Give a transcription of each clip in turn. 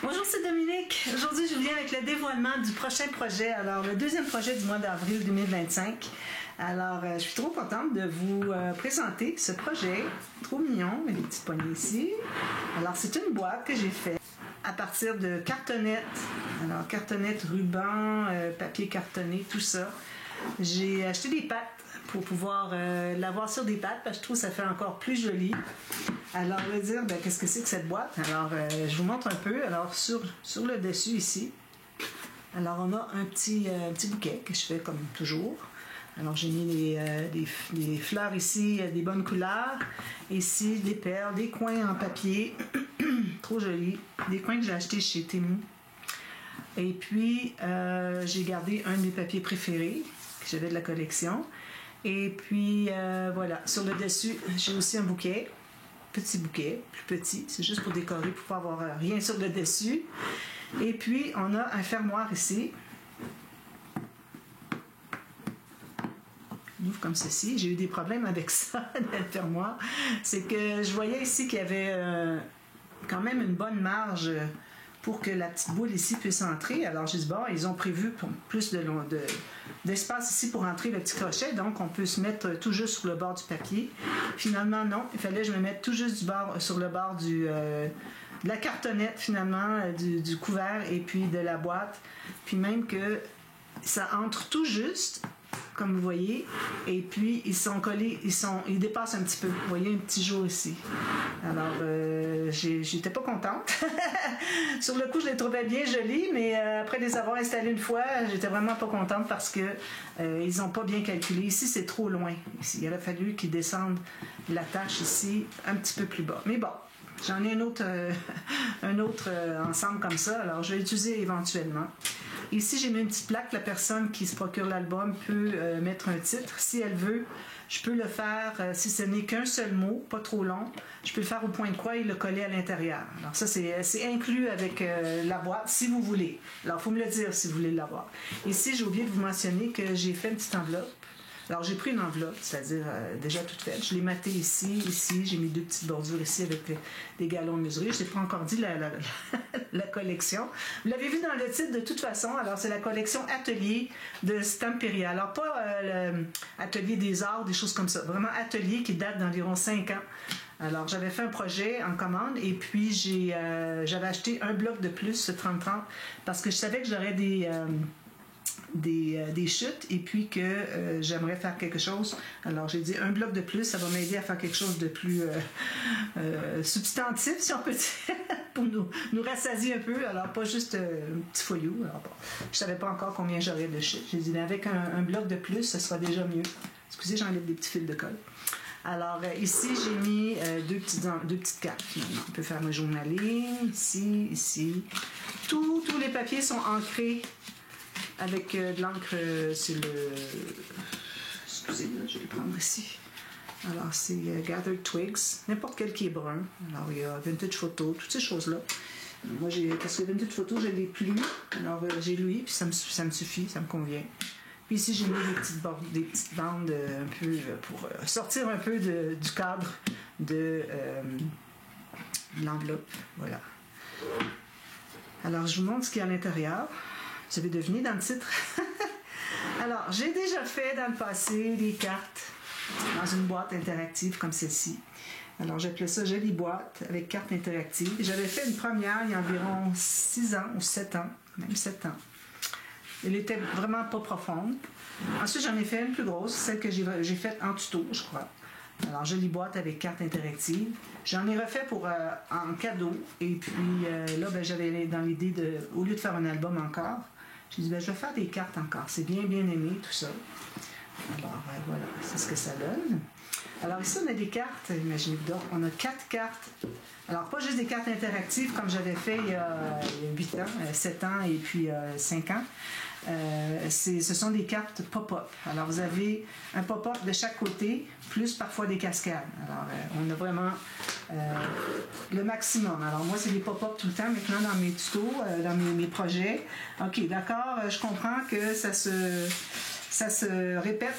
Bonjour, c'est Dominique. Aujourd'hui, je viens avec le dévoilement du prochain projet. Alors, le deuxième projet du mois d'avril 2025. Alors, je suis trop contente de vous présenter ce projet. Trop mignon, les petites poignées ici. Alors, c'est une boîte que j'ai faite à partir de cartonnettes. Alors, cartonnettes, ruban, papier cartonné, tout ça. J'ai acheté des pattes pour pouvoir l'avoir sur des pattes parce que je trouve que ça fait encore plus joli. Alors, on va dire, ben, qu'est-ce que c'est que cette boîte? Alors, je vous montre un peu. Alors, sur le dessus ici, alors on a un petit bouquet que je fais comme toujours. Alors, j'ai mis des fleurs ici, des bonnes couleurs. Ici, des perles, des coins en papier. Trop joli. Des coins que j'ai achetés chez Temu. Et puis, j'ai gardé un de mes papiers préférés que j'avais de la collection. Et puis, voilà. Sur le dessus, j'ai aussi un bouquet. Petit bouquet, plus petit, c'est juste pour décorer, pour pas avoir rien sur le dessus. Et puis, on a un fermoir ici. On ouvre comme ceci. J'ai eu des problèmes avec ça, le fermoir. C'est que je voyais ici qu'il y avait quand même une bonne marge pour que la petite boule ici puisse entrer. Alors, j'ai dit, bon, ils ont prévu plus d'espace ici pour entrer le petit crochet, donc on peut se mettre tout juste sur le bord du papier. Finalement, non, il fallait que je me mette tout juste sur le bord de la cartonnette, finalement, du couvert et puis de la boîte. Puis même que ça entre tout juste, comme vous voyez, et puis ils sont collés, ils dépassent un petit peu. Vous voyez un petit jour ici. Alors, j'étais pas contente. Sur le coup, je les trouvais bien jolis, mais après les avoir installés une fois, j'étais vraiment pas contente parce que ils ont pas bien calculé. Ici, c'est trop loin. Ici, il aurait fallu qu'ils descendent la tâche ici un petit peu plus bas. Mais bon, j'en ai un autre ensemble comme ça, alors je vais l'utiliser éventuellement. Ici, j'ai mis une petite plaque. La personne qui se procure l'album peut mettre un titre. Si elle veut, je peux le faire, si ce n'est qu'un seul mot, pas trop long, je peux le faire au point de croix et le coller à l'intérieur. Alors ça, c'est inclus avec la boîte, si vous voulez. Alors, il faut me le dire si vous voulez l'avoir. Ici, j'ai oublié de vous mentionner que j'ai fait une petite enveloppe. Alors, j'ai pris une enveloppe, c'est-à-dire déjà toute faite. Je l'ai mattée ici, j'ai mis deux petites bordures ici avec des galons mesurés. Je n'ai pas encore dit la collection. Vous l'avez vu dans le titre de toute façon. Alors, c'est la collection Atelier de Stamperia. Alors, pas Atelier des arts, des choses comme ça. Vraiment Atelier qui date d'environ 5 ans. Alors, j'avais fait un projet en commande et puis j'avais acheté un bloc de plus, ce 30-30, parce que je savais que j'aurais des chutes et puis que j'aimerais faire quelque chose. Alors j'ai dit un bloc de plus, ça va m'aider à faire quelque chose de plus substantif, si on peut dire, pour nous rassasier un peu. Alors pas juste un petit fouillis. Alors bon, je savais pas encore combien j'aurais de chutes. J'ai dit avec un bloc de plus, ce sera déjà mieux. Excusez, j'enlève des petits fils de colle. Alors ici, j'ai mis deux petites cartes. Finalement. On peut faire ma journaling, ici. Tous les papiers sont ancrés avec de l'encre, c'est le... Excusez-moi, je vais le prendre ici. Alors, c'est Gathered Twigs, n'importe quel qui est brun. Alors, il y a Vintage Photo, toutes ces choses-là. Moi, parce que Vintage Photo, je ne l'ai plus. Alors, j'ai lui, puis ça me suffit, ça me convient. Puis ici, j'ai mis des petites bandes un peu pour sortir un peu du cadre de l'enveloppe. Voilà. Alors, je vous montre ce qu'il y a à l'intérieur. Vous avez deviné dans le titre. Alors, j'ai déjà fait dans le passé des cartes dans une boîte interactive comme celle-ci. Alors, j'appelais ça jolie boîte avec cartes interactives. J'avais fait une première il y a environ 6 ans ou 7 ans, même 7 ans. Elle était vraiment pas profonde. Ensuite, j'en ai fait une plus grosse, celle que j'ai faite en tuto, je crois. Alors, jolie boîte avec cartes interactives. J'en ai refait en cadeau. Et puis là, j'avais dans l'idée au lieu de faire un album encore, j'ai dit, je vais faire des cartes encore. C'est bien aimé, tout ça. Alors, voilà, c'est ce que ça donne. Alors ici, on a des cartes, imaginez-vous donc, on a 4 cartes. Alors, pas juste des cartes interactives comme j'avais fait il y a 8 ans, 7 ans et puis 5 ans. Ce sont des cartes pop-up. Alors, vous avez un pop-up de chaque côté, plus parfois des cascades. Alors, on a vraiment le maximum. Alors, moi, c'est des pop-up tout le temps maintenant dans mes tutos, dans mes projets. OK, d'accord, je comprends que ça se répète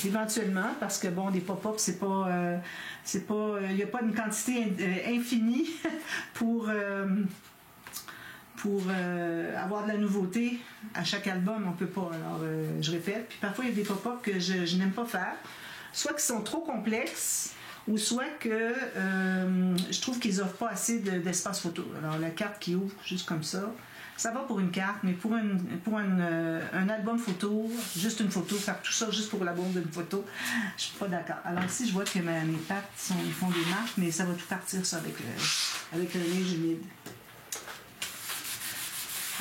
éventuellement parce que, bon, des pop-up, il n'y a pas une quantité infinie pour pour avoir de la nouveauté à chaque album, on ne peut pas. Alors, je répète. Puis parfois, il y a des pop-up que je n'aime pas faire. Soit qu'ils sont trop complexes, ou soit que je trouve qu'ils n'offrent pas assez d'espace photo. Alors, la carte qui ouvre juste comme ça va pour une carte, mais pour un album photo, juste une photo, faire tout ça juste pour l'album d'une photo, je suis pas d'accord. Alors ici, je vois que mes pattes ils font des marques, mais ça va tout partir ça avec le linge humide.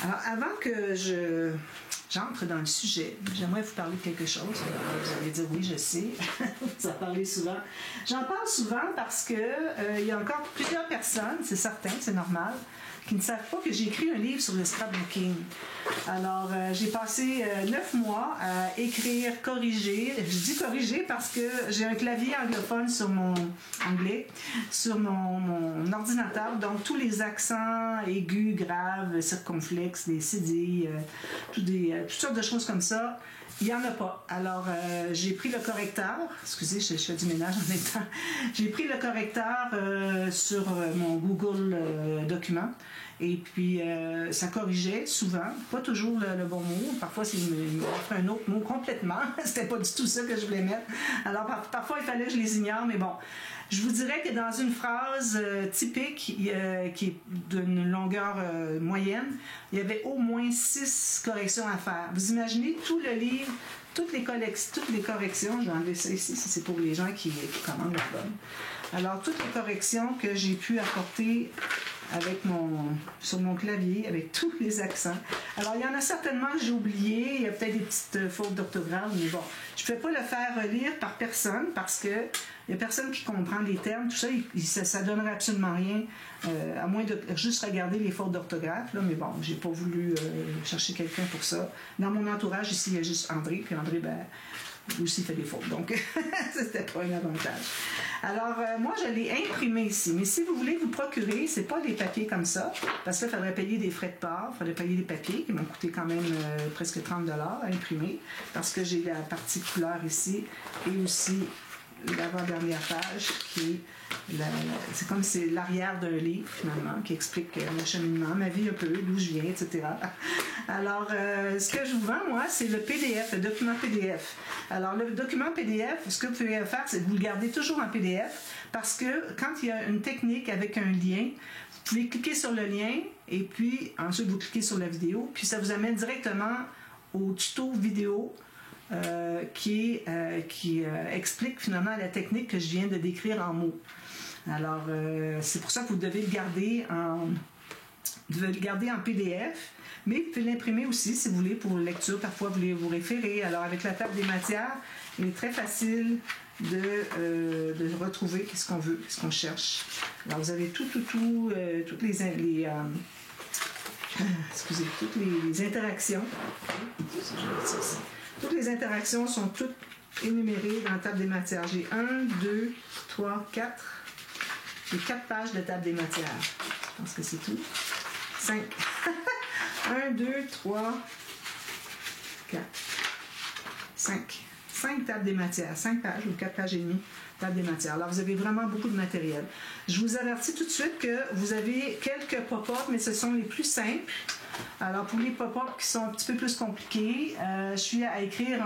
Alors, avant que j'entre dans le sujet, j'aimerais vous parler de quelque chose. Alors, vous allez dire, oui, je sais, vous en parlez souvent. J'en parle souvent parce que il y a encore plusieurs personnes, c'est certain, c'est normal, qui ne savent pas que j'ai écrit un livre sur le scrapbooking. Alors, j'ai passé 9 mois à écrire, corriger. Je dis corriger parce que j'ai un clavier anglophone sur mon ordinateur. Donc, tous les accents aigus, graves, circonflexes, des cédilles, toutes sortes de choses comme ça, il n'y en a pas. Alors, j'ai pris le correcteur. Excusez, je fais du ménage en même temps. J'ai pris le correcteur sur mon Google document. Et puis, ça corrigeait souvent. Pas toujours le bon mot. Parfois, il m'offrait un autre mot complètement. C'était pas du tout ça que je voulais mettre. Alors, parfois, il fallait que je les ignore, mais bon. Je vous dirais que dans une phrase typique qui est d'une longueur moyenne, il y avait au moins 6 corrections à faire. Vous imaginez tout le livre, toutes les corrections, je vais enlever ça ici, c'est pour les gens qui commandent l'album. Alors, toutes les corrections que j'ai pu apporter sur mon clavier, avec tous les accents. Alors, il y en a certainement que j'ai oublié, il y a peut-être des petites fautes d'orthographe, mais bon, je ne peux pas le faire lire par personne parce que il n'y a personne qui comprend les termes, tout ça, ça ne donnerait absolument rien, à moins de juste regarder les fautes d'orthographe, là, mais bon, j'ai pas voulu chercher quelqu'un pour ça. Dans mon entourage, ici, il y a juste André, puis André, lui aussi fait des fautes, donc c'était pas un avantage. Alors, moi, je l'ai imprimé ici, mais si vous voulez vous procurer, c'est pas des papiers comme ça, parce qu'il faudrait payer des frais de port, il faudrait payer des papiers qui m'ont coûté quand même presque 30$ à imprimer, parce que j'ai la partie couleur ici, et aussi l'avant-dernière page qui est c'est comme c'est l'arrière d'un livre finalement qui explique mon cheminement, ma vie un peu, d'où je viens, etc. Alors ce que je vous vends moi c'est le PDF, le document PDF. Alors le document PDF, ce que vous pouvez faire c'est que vous le gardez toujours en PDF parce que quand il y a une technique avec un lien, vous pouvez cliquer sur le lien et puis ensuite vous cliquez sur la vidéo puis ça vous amène directement au tuto vidéo qui explique finalement la technique que je viens de décrire en mots. Alors, c'est pour ça que vous devez le garder en PDF, mais vous pouvez l'imprimer aussi si vous voulez pour lecture. Parfois, vous voulez vous référer. Alors, avec la table des matières, il est très facile de retrouver ce qu'on veut, ce qu'on cherche. Alors, vous avez toutes les interactions. Toutes les interactions sont toutes énumérées dans la table des matières. J'ai 1, 2, 3, 4. J'ai 4 pages de table des matières. Je pense que c'est tout. 5. 1, 2, 3, 4, 5. 5 tables des matières. 5 pages ou 4 pages et demie table des matières. Alors, vous avez vraiment beaucoup de matériel. Je vous avertis tout de suite que vous avez quelques pop-up, mais ce sont les plus simples. Alors, pour les pop-up qui sont un petit peu plus compliqués, je suis à écrire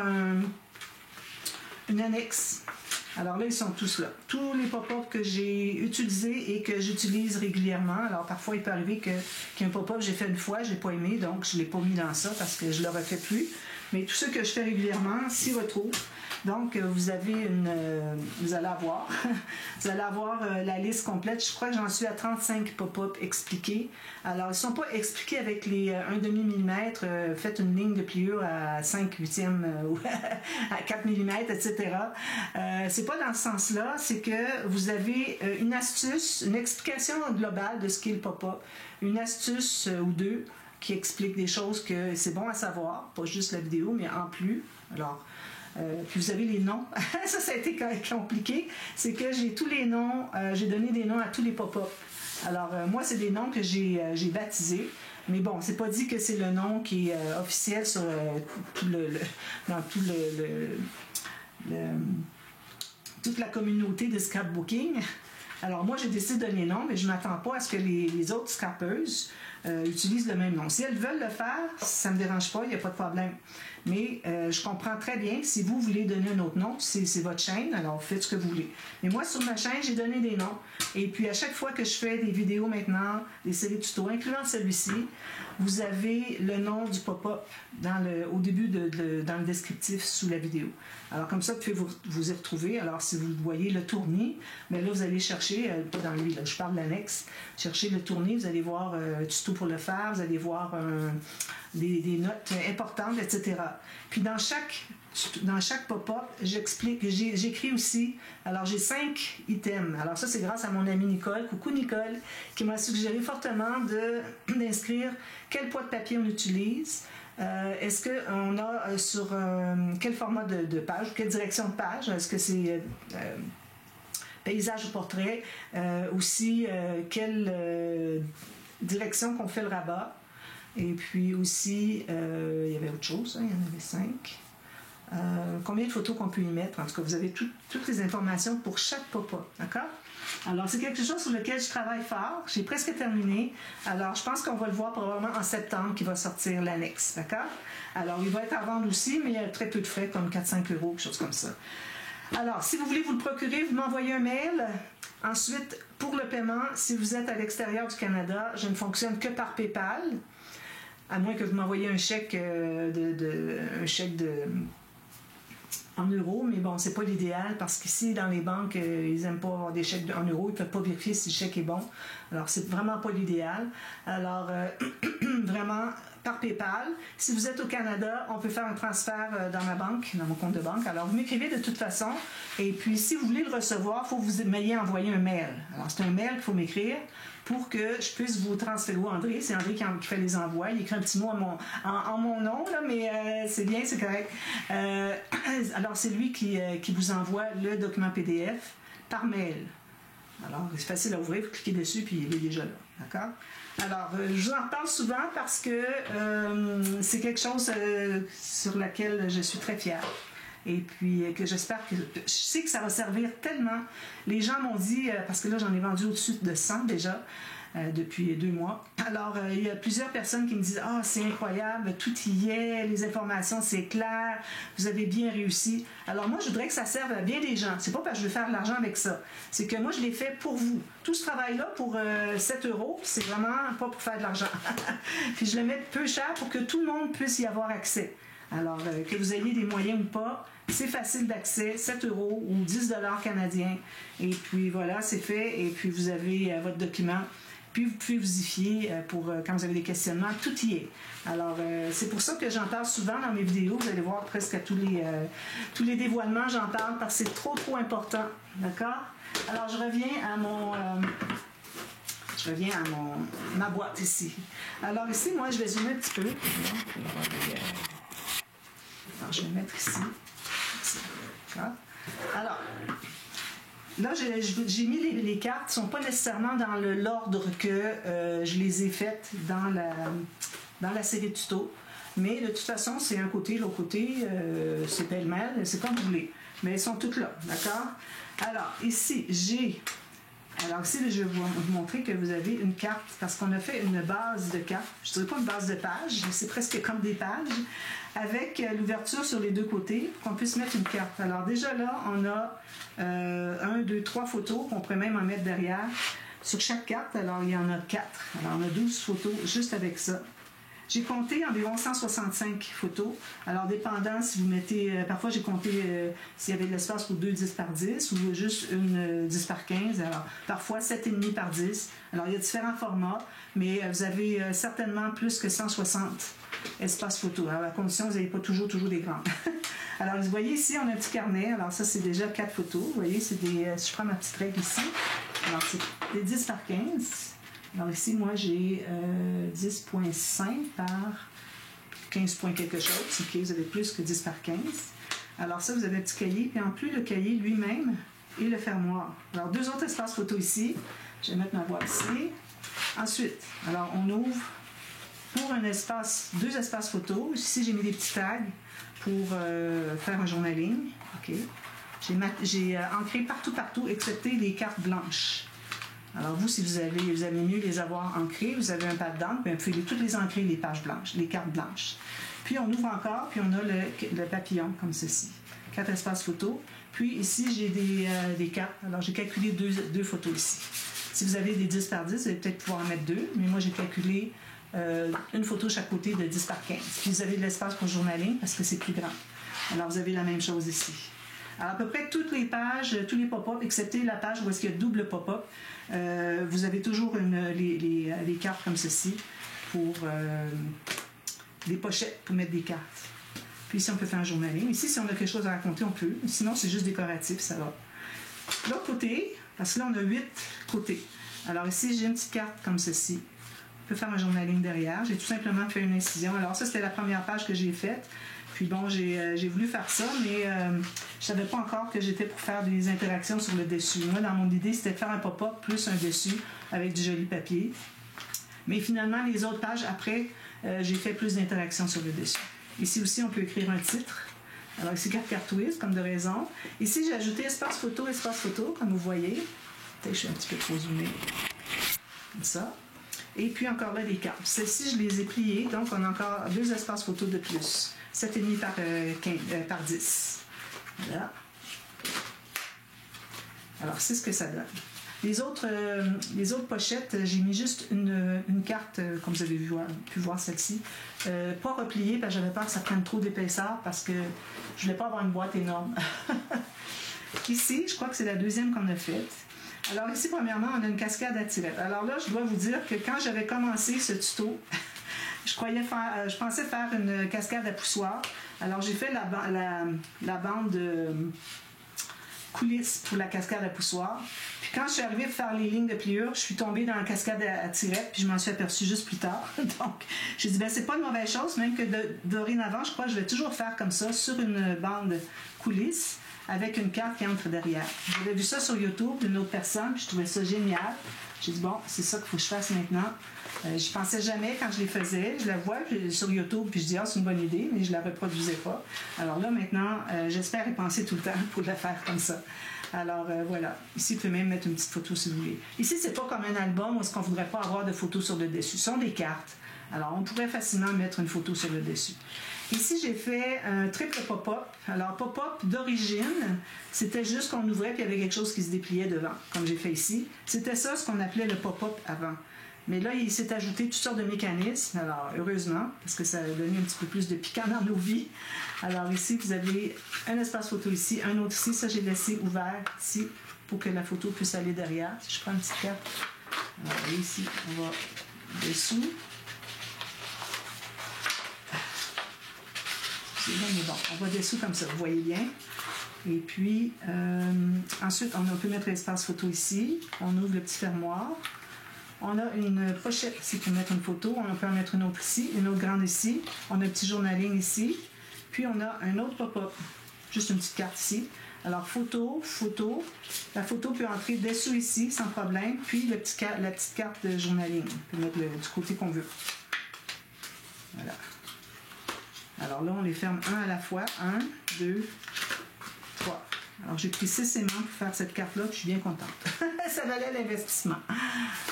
une annexe. Alors là, ils sont tous là. Tous les pop-up que j'ai utilisés et que j'utilise régulièrement. Alors, parfois, il peut arriver qu'il y ait un pop-up que j'ai fait une fois, je n'ai pas aimé, donc je ne l'ai pas mis dans ça parce que je ne le refais plus. Mais tout ce que je fais régulièrement s'y retrouve. Donc, vous allez avoir la liste complète. Je crois que j'en suis à 35 pop-up expliqués. Alors, ils ne sont pas expliqués avec les 1/2 mm. Faites une ligne de pliure à 5/8 ou à 4 mm, etc. C'est pas dans ce sens-là. C'est que vous avez une astuce, une explication globale de ce qu'est le pop-up. Une astuce ou deux qui explique des choses que c'est bon à savoir. Pas juste la vidéo, mais en plus. Alors, puis vous avez les noms. Ça a été compliqué. C'est que j'ai tous les noms, j'ai donné des noms à tous les pop-up. Alors, moi, c'est des noms que j'ai baptisés. Mais bon, c'est pas dit que c'est le nom qui est officiel sur toute la communauté de scrapbooking. Alors, moi, j'ai décidé de donner nom, mais je ne m'attends pas à ce que les autres scrappeuses utilisent le même nom. Si elles veulent le faire, ça ne me dérange pas, il n'y a pas de problème. Mais je comprends très bien, si vous voulez donner un autre nom, c'est votre chaîne, alors faites ce que vous voulez. Mais moi, sur ma chaîne, j'ai donné des noms. Et puis, à chaque fois que je fais des vidéos maintenant, des séries tutos, incluant celui-ci, vous avez le nom du pop-up au début, dans le descriptif sous la vidéo. Alors, comme ça, vous pouvez vous y retrouver. Alors, si vous voyez le tournis, mais là, vous allez chercher, pas dans lui, là, je parle de l'annexe, chercher le tournis, vous allez voir un tuto pour le faire, vous allez voir des notes importantes, etc. Puis, dans chaque pop-up, j'écris aussi, alors j'ai 5 items. Alors ça, c'est grâce à mon amie Nicole, coucou Nicole, qui m'a suggéré fortement d'inscrire quel poids de papier on utilise, est-ce qu'on a sur quel format de page, quelle direction de page, est-ce que c'est paysage ou portrait, aussi quelle direction qu'on fait le rabat, et puis aussi, il y avait autre chose, hein, il y en avait 5. Combien de photos qu'on peut y mettre. En tout cas, vous avez toutes les informations pour chaque pop-up, d'accord? Alors, c'est quelque chose sur lequel je travaille fort. J'ai presque terminé. Alors, je pense qu'on va le voir probablement en septembre qui va sortir l'annexe, d'accord? Alors, il va être à vendre aussi, mais il y a très peu de frais, comme 4-5 €, quelque chose comme ça. Alors, si vous voulez vous le procurer, vous m'envoyez un mail. Ensuite, pour le paiement, si vous êtes à l'extérieur du Canada, je ne fonctionne que par PayPal, à moins que vous m'envoyiez un chèque en euros, mais bon, c'est pas l'idéal parce qu'ici, dans les banques, ils n'aiment pas avoir des chèques en euros, ils ne peuvent pas vérifier si le chèque est bon. Alors, c'est vraiment pas l'idéal. Alors, vraiment, par PayPal. Si vous êtes au Canada, on peut faire un transfert dans ma banque, dans mon compte de banque. Alors, vous m'écrivez de toute façon. Et puis, si vous voulez le recevoir, il faut que vous m'ayez envoyé un mail. Alors, c'est un mail qu'il faut m'écrire pour que je puisse vous transférer. André, c'est André qui fait les envois. Il écrit un petit mot en mon nom, là, mais c'est bien, c'est correct. Alors, c'est lui qui vous envoie le document PDF par mail. Alors, c'est facile à ouvrir, vous cliquez dessus, puis il est déjà là. D'accord? Alors, je vous en reparle souvent parce que c'est quelque chose sur laquelle je suis très fière. Et puis, que j'espère que... Je sais que ça va servir tellement. Les gens m'ont dit, parce que là, j'en ai vendu au-dessus de 100 déjà, depuis 2 mois. Alors, il y a plusieurs personnes qui me disent « Ah, c'est incroyable, tout y est, les informations, c'est clair, vous avez bien réussi. » Alors, moi, je voudrais que ça serve à bien des gens. C'est pas parce que je veux faire de l'argent avec ça. C'est que moi, je l'ai fait pour vous. Tout ce travail-là, pour 7 €, c'est vraiment pas pour faire de l'argent. Puis, je le mets peu cher pour que tout le monde puisse y avoir accès. Alors, que vous ayez des moyens ou pas, c'est facile d'accès, 7 € ou 10 $ canadiens. Et puis, voilà, c'est fait. Et puis, vous avez votre document. Puis vous pouvez vous y fier pour quand vous avez des questionnements, tout y est. Alors, c'est pour ça que j'en parle souvent dans mes vidéos. Vous allez voir presque à tous les dévoilements, j'en parle parce que c'est trop important. D'accord? Alors, je reviens à ma boîte ici. Alors, ici, moi, je vais zoomer un petit peu. Alors, je vais le mettre ici. D'accord? Alors, là, j'ai mis les cartes, ne sont pas nécessairement dans l'ordre que je les ai faites dans la série tuto. Mais de toute façon, c'est un côté, l'autre côté, c'est pêle-mêle, c'est comme vous voulez. Mais elles sont toutes là, d'accord? Alors, ici, Alors ici, je vais vous montrer que vous avez une carte, parce qu'on a fait une base de cartes. Je ne dirais pas une base de pages, c'est presque comme des pages, avec l'ouverture sur les deux côtés, pour qu'on puisse mettre une carte. Alors déjà là, on a 1, 2, 3 photos, qu'on pourrait même en mettre derrière. Sur chaque carte, alors il y en a 4. Alors on a 12 photos juste avec ça. J'ai compté environ 165 photos. Alors, dépendant si vous mettez... parfois, j'ai compté s'il y avait de l'espace pour 2 10 par 10 ou juste une 10 par 15. Alors, parfois, 7,5 par 10. Alors, il y a différents formats, mais vous avez certainement plus que 160 espaces photos. Alors, à condition que vous n'avez pas toujours des grands. Alors, vous voyez ici, on a un petit carnet. Alors, ça, c'est déjà 4 photos. Vous voyez, c'est des... si je prends ma petite règle ici, alors, c'est des 10 par 15. Alors ici, moi, j'ai 10,5 par 15 points quelque chose. OK, vous avez plus que 10 par 15. Alors ça, vous avez un petit cahier. Puis en plus, le cahier lui-même et le fermoir. Alors, 2 autres espaces photo ici. Je vais mettre ma boîte ici. Ensuite, alors on ouvre pour 2 espaces photo. Ici, j'ai mis des petits tags pour faire un journaling. OK. J'ai ancré partout, excepté les cartes blanches. Alors vous, si vous aimez mieux les avoir ancrés, vous avez un pad d'encre, puis vous pouvez toutes les ancrer, les pages blanches, les cartes blanches. Puis on ouvre encore, puis on a le papillon, comme ceci. 4 espaces photos. Puis ici, j'ai des cartes. Alors j'ai calculé deux photos ici. Si vous avez des 10 par 10, vous allez peut-être pouvoir en mettre 2, mais moi j'ai calculé une photo chaque côté de 10 par 15. Puis vous avez de l'espace pour journaling parce que c'est plus grand. Alors vous avez la même chose ici. Alors, à peu près toutes les pages, tous les pop-up, excepté la page où est-ce qu'il y a double pop-up, vous avez toujours les cartes comme ceci pour des pochettes pour mettre des cartes. Puis ici, on peut faire un journaling. Ici, si on a quelque chose à raconter, on peut. Sinon, c'est juste décoratif, ça va. L'autre côté, parce que là, on a 8 côtés. Alors ici, j'ai une petite carte comme ceci. On peut faire un journaling derrière. J'ai tout simplement fait une incision. Alors ça, c'était la première page que j'ai faite. Puis bon, j'ai voulu faire ça, mais je ne savais pas encore que j'étais pour faire des interactions sur le dessus. Moi, dans mon idée, c'était de faire un pop-up plus un dessus avec du joli papier. Mais finalement, les autres pages, après, j'ai fait plus d'interactions sur le dessus. Ici aussi, on peut écrire un titre. Alors ici, carte twist, comme de raison. Ici, j'ai ajouté espace photo, comme vous voyez. Peut-être que je suis un petit peu trop zoomée. Comme ça. Et puis encore là, les cartes. Celles-ci, je les ai pliées, donc on a encore 2 espaces photos de plus. 7,5 par 10. Voilà. Alors, c'est ce que ça donne. Les autres pochettes, j'ai mis juste une carte, comme vous avez pu voir celle-ci, pas repliée, parce que j'avais peur que ça prenne trop d'épaisseur, parce que je voulais pas avoir une boîte énorme. Ici, je crois que c'est la deuxième qu'on a faite. Alors ici, premièrement, on a une cascade à tirettes. Alors là, je dois vous dire que quand j'avais commencé ce tuto, je pensais faire une cascade à poussoir. Alors j'ai fait la bande de coulisses pour la cascade à poussoir. Puis quand je suis arrivée à faire les lignes de pliure, je suis tombée dans la cascade à tirettes, puis je m'en suis aperçue juste plus tard. Donc j'ai dit, c'est pas une mauvaise chose, même que dorénavant, je crois que je vais toujours faire comme ça, sur une bande coulisses, avec une carte qui entre derrière. J'avais vu ça sur YouTube d'une autre personne, puis je trouvais ça génial. J'ai dit, bon, c'est ça qu'il faut que je fasse maintenant. Je pensais jamais quand je les faisais. Je la vois sur YouTube, puis je dis, c'est une bonne idée, mais je la reproduisais pas. Alors là, maintenant, j'espère y penser tout le temps pour la faire comme ça. Alors, voilà. Ici, vous pouvez même mettre une petite photo si vous voulez. Ici, c'est pas comme un album où est-ce qu'on voudrait pas avoir de photos sur le dessus. Ce sont des cartes. Alors, on pourrait facilement mettre une photo sur le dessus. Ici, j'ai fait un triple pop-up. Alors, pop-up d'origine, c'était juste qu'on ouvrait puis il y avait quelque chose qui se dépliait devant, comme j'ai fait ici. C'était ça, ce qu'on appelait le pop-up avant. Mais là, il s'est ajouté toutes sortes de mécanismes. Alors, heureusement, parce que ça a donné un petit peu plus de piquant dans nos vies. Alors, ici, vous avez un espace photo ici, un autre ici. Ça, j'ai laissé ouvert ici pour que la photo puisse aller derrière. Si je prends une petite carte, alors ici, on va dessous. Mais bon, on va dessous comme ça, vous voyez bien. Et puis, ensuite, on peut mettre l'espace photo ici. On ouvre le petit fermoir. On a une pochette ici pour mettre une photo. On peut en mettre une autre ici, une autre grande ici. On a un petit journaling ici. Puis, on a un autre pop-up. Juste une petite carte ici. Alors, photo. La photo peut entrer dessous ici, sans problème. Puis, la petite carte de journaling. On peut mettre du côté qu'on veut. Voilà. Alors là, on les ferme un à la fois. 1, 2, 3. Alors, j'ai pris 6 aimants pour faire cette carte-là, puis je suis bien contente. Ça valait l'investissement.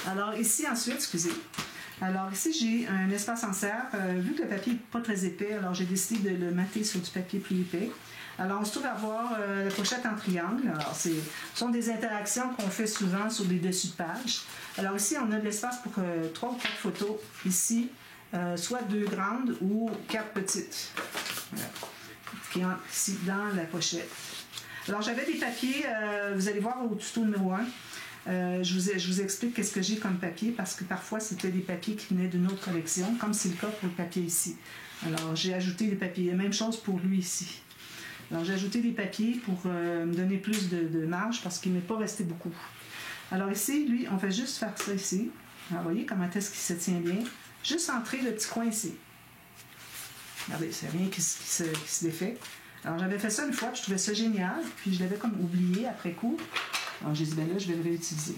Alors, ici, ensuite, excusez. Alors, ici, j'ai un espace en serre. Vu que le papier n'est pas très épais, alors j'ai décidé de le mater sur du papier plus épais. Alors, on se trouve à avoir la pochette en triangle. Alors, ce sont des interactions qu'on fait souvent sur des dessus de page. Alors, ici, on a de l'espace pour 3 ou 4 photos. Ici, soit 2 grandes ou 4 petites. Voilà. Qui entrent ici dans la pochette. Alors, j'avais des papiers, vous allez voir au tuto numéro 1, je vous explique qu'est-ce que j'ai comme papier, parce que parfois, c'était des papiers qui venaient d'une autre collection, comme c'est le cas pour le papier ici. Alors, j'ai ajouté des papiers. Même chose pour lui ici. Alors, j'ai ajouté des papiers pour me donner plus de marge, parce qu'il ne m'est pas resté beaucoup. Alors ici, lui, on fait juste faire ça ici. Alors, vous voyez comment est-ce qu'il se tient bien. Juste entrer le petit coin ici. Regardez, c'est rien qui se défait. Alors, j'avais fait ça une fois, puis je trouvais ça génial, puis je l'avais comme oublié après coup. Alors, j'ai dit, ben là, je vais le réutiliser.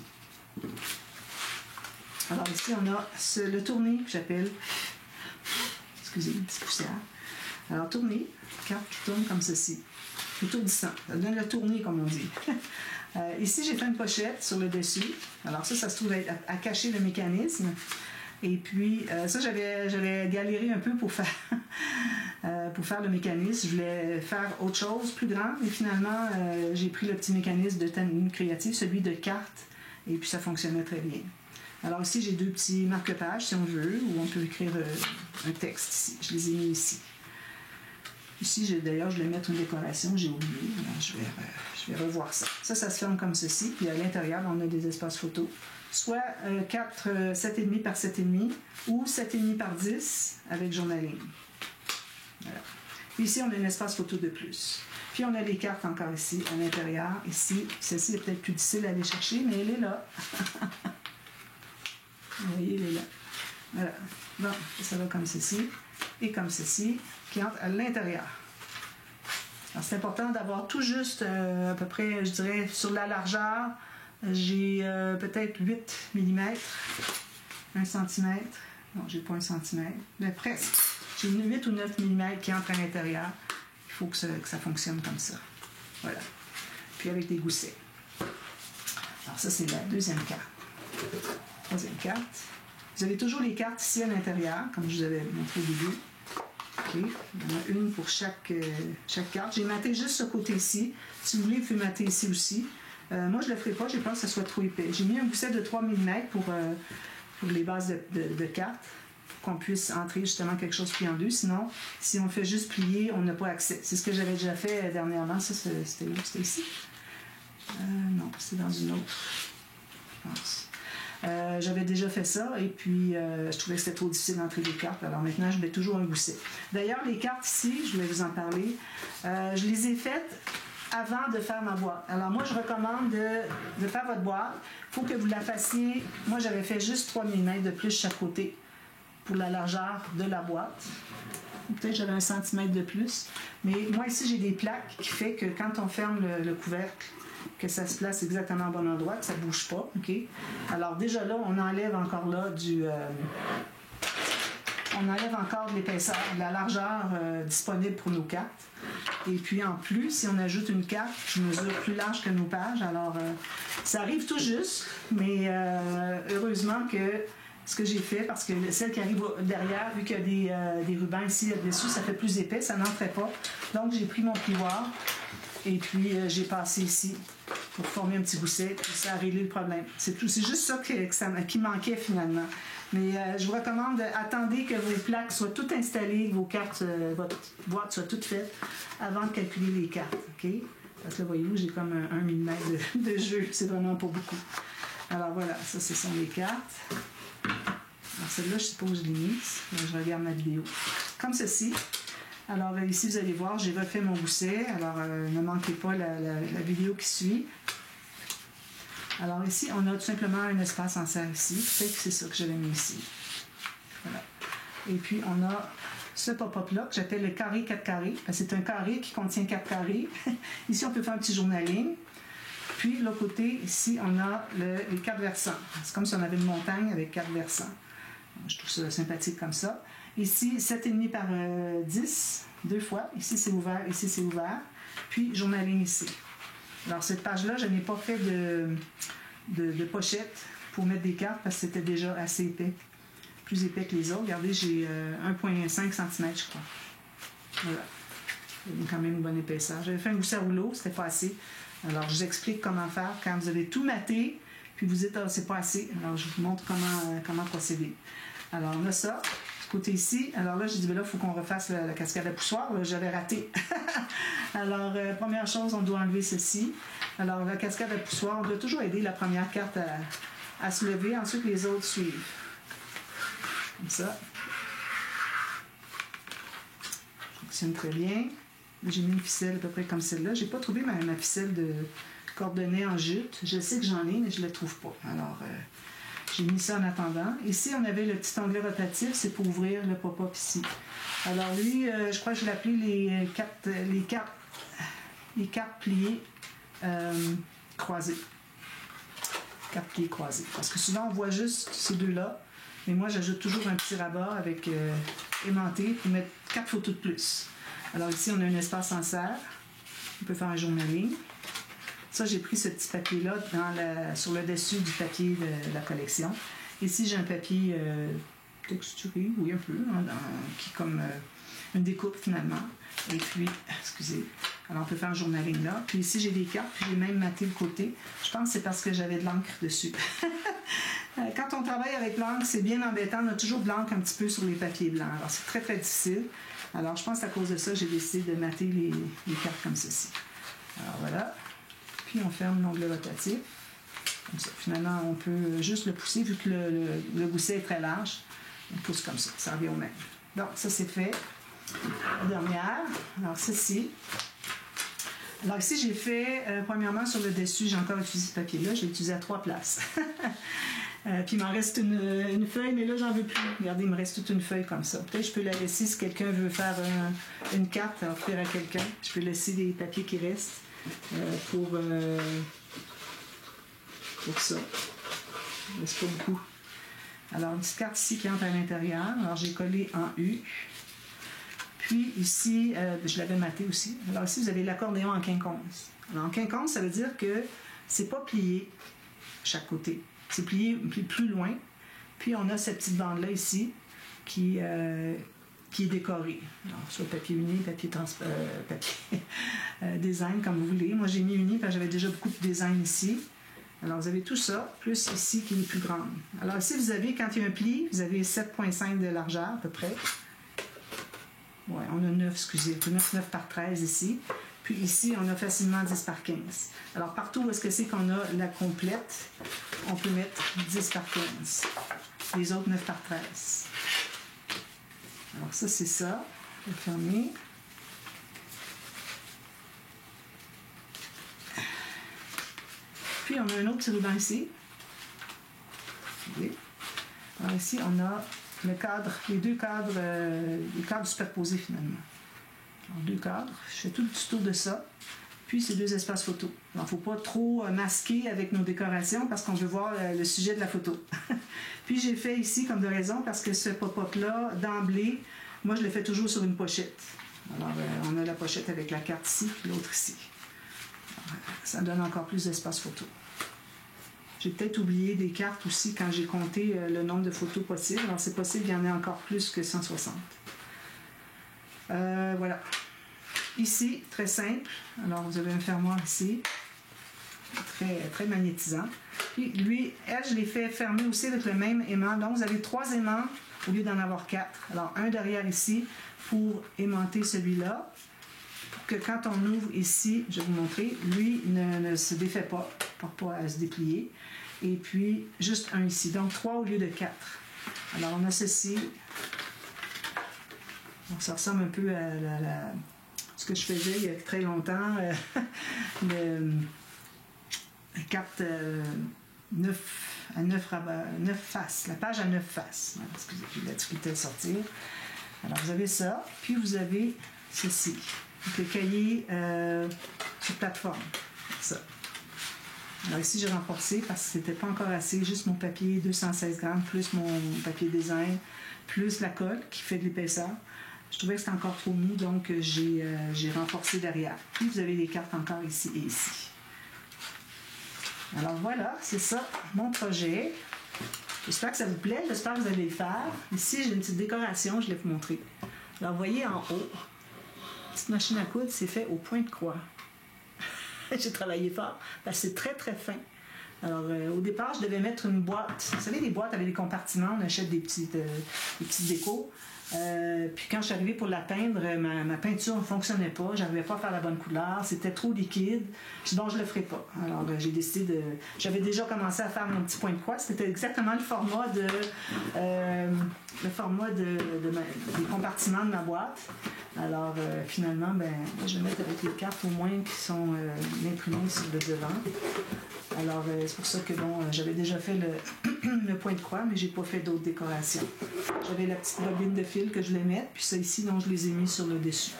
Alors, ici, on a le tournis que j'appelle, excusez, une petite poussière. Alors, tournis, carte qui tourne comme ceci. Étourdissant. Ça donne le tournis, comme on dit. Ici, j'ai fait une pochette sur le dessus. Alors ça se trouve à cacher le mécanisme. Et puis, ça, j'avais galéré un peu pour faire le mécanisme. Je voulais faire autre chose, plus grand. Et finalement, j'ai pris le petit mécanisme de Tanine Créative, celui de carte. Et puis, ça fonctionnait très bien. Alors ici, j'ai 2 petits marque-pages, si on veut, où on peut écrire un texte ici. Je les ai mis ici. Ici, d'ailleurs, je vais mettre une décoration, j'ai oublié. Alors, je vais revoir ça. Ça se ferme comme ceci. Puis à l'intérieur, on a des espaces photos. Soit 7,5 par 7,5 ou 7,5 par 10 avec journaling. Voilà. Puis ici, on a un espace photo de plus. Puis on a les cartes encore ici, à l'intérieur. Ici, celle-ci est peut-être plus difficile à aller chercher, mais elle est là. Vous voyez, elle est là. Voilà. Bon, ça va comme ceci et comme ceci, qui entre à l'intérieur. Alors, c'est important d'avoir tout juste, à peu près, je dirais, sur la largeur, j'ai peut-être 8 mm, 1 cm. Non, j'ai pas 1 cm, mais presque. J'ai 8 ou 9 mm qui entrent à l'intérieur. Il faut que ça fonctionne comme ça. Voilà. Puis avec des goussets. Alors ça, c'est la deuxième carte. Troisième carte. Vous avez toujours les cartes ici à l'intérieur, comme je vous avais montré au début. OK. Il y en a une pour chaque carte. J'ai maté juste ce côté-ci. Si vous voulez, vous pouvez mater ici aussi. Moi, je ne le ferai pas. J'ai peur que ça soit trop épais. J'ai mis un gousset de 3 mm pour les bases de cartes, pour qu'on puisse entrer justement quelque chose plié en deux. Sinon, si on fait juste plier, on n'a pas accès. C'est ce que j'avais déjà fait dernièrement. Ça, c'était où? C'était ici? Non, c'était dans une autre, je pense. J'avais déjà fait ça et puis je trouvais que c'était trop difficile d'entrer des cartes. Alors maintenant, je mets toujours un gousset. D'ailleurs, les cartes ici, je voulais vous en parler, je les ai faites avant de faire ma boîte. Alors moi, je recommande de faire votre boîte. Il faut que vous la fassiez. Moi, j'avais fait juste 3 mm de plus chaque côté pour la largeur de la boîte. Peut-être j'avais 1 cm de plus. Mais moi, ici, j'ai des plaques qui fait que quand on ferme le couvercle, que ça se place exactement au bon endroit, que ça ne bouge pas. OK? Alors déjà là, on enlève encore là on enlève encore de l'épaisseur, de la largeur disponible pour nos cartes. Et puis en plus, si on ajoute une carte qui mesure plus large que nos pages, alors ça arrive tout juste, mais heureusement que ce que j'ai fait, parce que celle qui arrive derrière, vu qu'il y a des rubans ici dessus, ça fait plus épais, ça n'entrait pas. Donc j'ai pris mon plioir et puis j'ai passé ici pour former un petit gousset, puis ça a réglé le problème. C'est tout. C'est juste ça qui manquait finalement. Mais je vous recommande, attendez que vos plaques soient toutes installées, vos cartes, votre boîte soit toute faite avant de calculer les cartes. OK? Parce que là, voyez-vous, j'ai comme 1 mm de jeu. C'est vraiment pas beaucoup. Alors voilà, ça, ce sont les cartes. Alors celle-là, je suppose, je l'ai mise. Je regarde ma vidéo. Comme ceci. Alors ici, vous allez voir, j'ai refait mon gousset. Alors ne manquez pas la vidéo qui suit. Alors ici, on a tout simplement un espace en serre ici. Peut-être que c'est ça que j'avais mis ici. Voilà. Et puis, on a ce pop-up-là que j'appelle le carré 4 carrés. C'est un carré qui contient 4 carrés. Ici, on peut faire un petit journaling. Puis, de l'autre côté, ici, on a les 4 versants. C'est comme si on avait une montagne avec 4 versants. Je trouve ça sympathique comme ça. Ici, 7,5 par 10, 2 fois. Ici, c'est ouvert. Ici, c'est ouvert. Puis, journaling ici. Alors, cette page-là, je n'ai pas fait de pochette pour mettre des cartes parce que c'était déjà assez épais. Plus épais que les autres. Regardez, j'ai 1,5 cm, je crois. Voilà. Il y a quand même une bonne épaisseur. J'avais fait un gousset à rouleau, c'était pas assez. Alors, je vous explique comment faire quand vous avez tout maté, puis vous dites, ah, c'est pas assez. Alors, je vous montre comment procéder. Alors, on a ça. Côté ici, alors là, j'ai dit, ben là, il faut qu'on refasse la cascade à poussoir. J'avais raté. Alors, première chose, on doit enlever ceci. Alors, la cascade à poussoir, on doit toujours aider la première carte à se lever. Ensuite, les autres suivent. Comme ça. Ça fonctionne très bien. J'ai mis une ficelle à peu près comme celle-là. Je n'ai pas trouvé ma ficelle de cordonnet en jute. Je sais que j'en ai, mais je ne la trouve pas. Alors, j'ai mis ça en attendant. Ici, on avait le petit onglet rotatif, c'est pour ouvrir le pop-up ici. Alors lui, je crois que je l'ai appelé les cartes pliées croisées. Cartes pliées croisées. Parce que souvent, on voit juste ces deux-là, mais moi, j'ajoute toujours un petit rabat avec aimanté pour mettre 4 photos de plus. Alors ici, on a un espace en serre. On peut faire un journaling. Ça, j'ai pris ce petit papier-là sur le dessus du papier de la collection. Ici, j'ai un papier texturé, oui, un peu, hein, qui est comme une découpe finalement. Et puis, excusez, alors on peut faire un journaling là. Puis ici, j'ai des cartes, puis j'ai même maté le côté. Je pense que c'est parce que j'avais de l'encre dessus. Quand on travaille avec l'encre, c'est bien embêtant. On a toujours de l'encre un petit peu sur les papiers blancs. Alors, c'est très, très difficile. Alors, je pense qu'à cause de ça, j'ai décidé de mater les cartes comme ceci. Alors, voilà. Puis, on ferme l'onglet rotatif. Comme ça. Finalement, on peut juste le pousser, vu que le gousset est très large. On pousse comme ça. Ça revient au même. Donc, ça, c'est fait. La dernière. Alors, ceci. Alors, ici, j'ai fait, premièrement, sur le dessus, j'ai encore utilisé ce papier-là. Je l'ai utilisé à 3 places. Puis il m'en reste une feuille, mais là, j'en veux plus. Regardez, il me reste toute une feuille comme ça. Peut-être que je peux la laisser si quelqu'un veut faire une carte à offrir à quelqu'un. Je peux laisser des papiers qui restent pour ça. Il ne reste pas beaucoup. Alors, une petite carte ici qui entre à l'intérieur. Alors, j'ai collé en U. Puis ici, je l'avais maté aussi. Alors ici, vous avez l'accordéon en quinconce. Alors, en quinconce, ça veut dire que c'est pas plié chaque côté. C'est plié plus loin. Puis on a cette petite bande-là ici qui est décorée. Alors, soit papier uni, papier design, comme vous voulez. Moi, j'ai mis uni parce que j'avais déjà beaucoup de design ici. Alors, vous avez tout ça, plus ici qui est plus grande. Alors ici, vous avez, quand il y a un pli, vous avez 7,5 de largeur à peu près. Oui, on a 9, excusez, 9 par 13 ici. Puis ici, on a facilement 10 par 15. Alors, partout où est-ce que c'est qu'on a la complète, on peut mettre 10 par 15. Les autres, 9 par 13. Alors, ça, c'est ça. Je vais fermer. Puis, on a un autre petit ruban ici. Oui. Alors, ici, on a le cadre, les cadres superposés, finalement. Alors, 2 cadres. Je fais tout le petit tour de ça. Puis, c'est 2 espaces photo. Il ne faut pas trop masquer avec nos décorations parce qu'on veut voir le sujet de la photo. Puis, j'ai fait ici comme de raison parce que ce pop-up-là, d'emblée, moi, je le fais toujours sur une pochette. Alors, on a la pochette avec la carte ici, puis l'autre ici. Alors, ça donne encore plus d'espace photo. J'ai peut-être oublié des cartes aussi quand j'ai compté le nombre de photos possibles. Alors, c'est possible qu'il y en ait encore plus que 160. Voilà. Ici, très simple. Alors, vous avez un fermoir ici. Très, très magnétisant. Puis, lui, elle, je l'ai fait fermer aussi avec le même aimant. Donc, vous avez 3 aimants au lieu d'en avoir 4. Alors, un derrière ici pour aimanter celui-là. Pour que quand on ouvre ici, je vais vous montrer, lui ne se défait pas. Pour pas à se déplier. Et puis, juste un ici. Donc, 3 au lieu de 4. Alors, on a ceci. Donc, ça ressemble un peu à ce que je faisais il y a très longtemps. La carte 9 faces. La page à 9 faces. Voilà, excusez, j'ai de la difficulté à sortir. Alors, vous avez ça. Puis, vous avez ceci. Donc, le cahier sur plateforme. Ça. Alors ici, j'ai renforcé parce que c'était pas encore assez. Juste mon papier 216 grammes, plus mon papier design, plus la colle qui fait de l'épaisseur. Je trouvais que c'était encore trop mou, donc j'ai renforcé derrière. Puis vous avez les cartes encore ici et ici. Alors voilà, c'est ça, mon projet. J'espère que ça vous plaît, j'espère que vous allez le faire. Ici, j'ai une petite décoration, je vais vous montrer. Alors, vous voyez en haut, cette machine à coudre, c'est fait au point de croix. J'ai travaillé fort parce que c'est très très fin. Alors au départ, je devais mettre une boîte. Vous savez, des boîtes avec des compartiments, on achète des petites décos. Puis quand je suis arrivée pour la peindre, ma peinture ne fonctionnait pas. Je n'arrivais pas à faire la bonne couleur. C'était trop liquide. Je dis bon, je ne le ferai pas. Alors j'ai décidé de... J'avais déjà commencé à faire mon petit point de croix. C'était exactement le format des compartiments de ma boîte. Alors finalement, je vais mettre avec les cartes au moins qui sont imprimées sur le devant. Alors c'est pour ça que j'avais déjà fait le point de croix, mais j'ai pas fait d'autres décorations. J'avais la petite bobine de fil que je voulais mettre, puis ça ici, donc je les ai mis sur le dessus.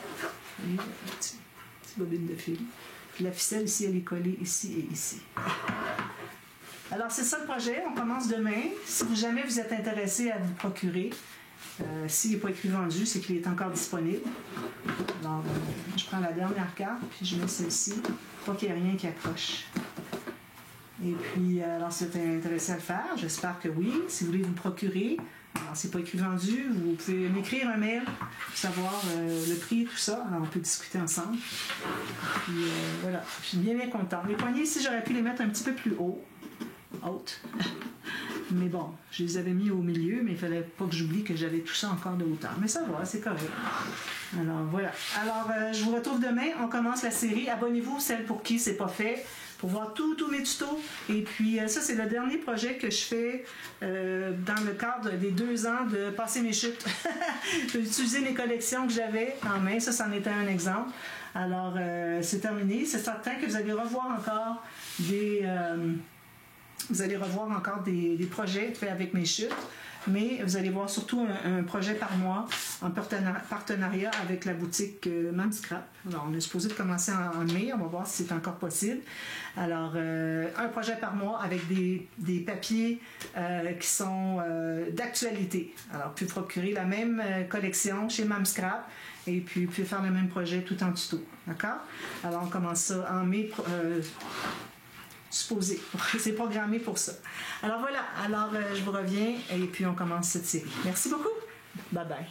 Vous voyez, la petite bobine de fil. Puis la ficelle ici, elle est collée ici et ici. Alors c'est ça le projet, on commence demain. Si jamais vous êtes intéressé à vous procurer, S'il n'est pas écrit vendu, c'est qu'il est encore disponible. Alors, je prends la dernière carte, puis je mets celle-ci, pas qu'il n'y ait rien qui accroche. Et puis, alors, si vous êtes intéressé à le faire, j'espère que oui. Si vous voulez vous procurer, alors, c'est pas écrit vendu, vous pouvez m'écrire un mail pour savoir le prix et tout ça. Alors, on peut discuter ensemble. Puis, voilà, je suis bien contente. Les poignées ici, j'aurais pu les mettre un petit peu plus hautes. Mais bon, je les avais mis au milieu, mais il fallait pas que j'oublie que j'avais tout ça encore de hauteur. Mais ça va, c'est correct. Alors, voilà. Alors, je vous retrouve demain. On commence la série. Abonnez-vous, celle pour qui c'est pas fait, pour voir tous mes tutos. Et puis, ça, c'est le dernier projet que je fais dans le cadre des 2 ans de passer mes chutes. J'ai utilisé les collections que j'avais en main. Ça, c'en était un exemple. Alors, c'est terminé. C'est certain que vous allez revoir encore des projets faits avec mes chutes. Mais vous allez voir surtout un projet par mois en partenariat avec la boutique Mamscrap. Alors, on est supposé de commencer en mai, on va voir si c'est encore possible. Alors, un projet par mois avec des papiers qui sont d'actualité. Alors, vous pouvez procurer la même collection chez Mamscrap et puis vous pouvez faire le même projet tout en tuto. D'accord? Alors, on commence ça en mai. Supposé. C'est programmé pour ça. Alors voilà. Alors, je vous reviens et puis on commence cette série. Merci beaucoup. Bye bye.